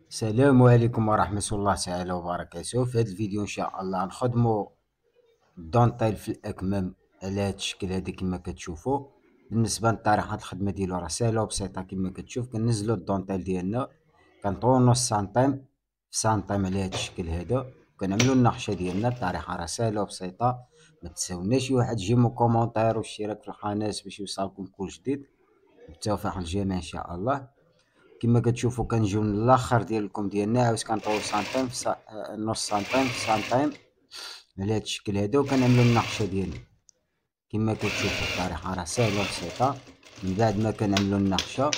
السلام عليكم ورحمة الله تعالى وبركاته. في هذا الفيديو ان شاء الله نخدمو الدونتيل في الاكمام على هذا الشكل هذا كما كتشوفوا. بالنسبة لطريقة الخدمة ديالو راه سهلة وبسيطة كما كتشوف. كنزلو الدونتيل ديالنا كنطونو السنتيم في سنتيم على هذا الشكل هذا، كنعملو النقشة ديالنا. الطريقة راه سهلة وبسيطة. ما تنساوناش واحد جيمو كومونتير والاشتراك في القناة باش يوصلكم كل جديد. بالتوفيق للجميع ان شاء الله. كما كتشوفوا كنجيو للاخر ديال الكم ديالنا، عاوز كنطول سنتيم في نص سنتيم في سنتيم على هذا الشكل هذا، وكنعملو النقشه ديالنا. كما كتشوفوا الطريقه راه سهله وبسيطه. من بعد ما كنعملو النقشه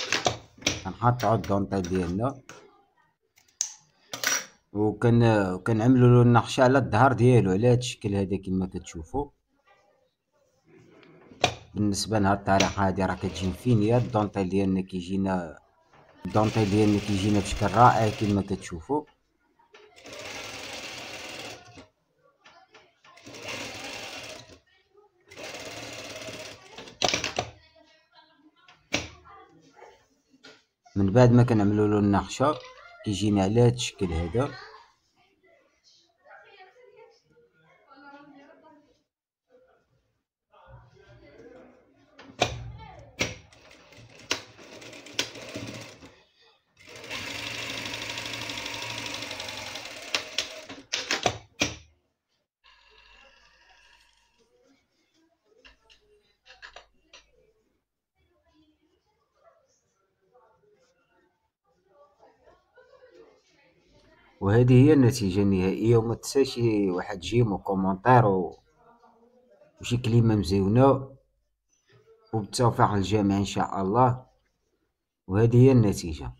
كنقطعو الدونطيل ديالنا وكنعملو له النقشه على الظهر ديالو على هذا الشكل هذا كما كتشوفوا. بالنسبه لهاد الطريقه هادي راه كتجي مفينيه. الدونطيل ديالنا كيجينا بشكل رائع كما كتشوفوا. من بعد ما كنعملو له النقشه كيجينا على هذا الشكل هذا. وهذه هي النتيجة النهائية. وما تنساش واحد جيم وكومنتير وشي كلمة مزيونة. وبالتوفيق للجميع إن شاء الله. وهذه هي النتيجة.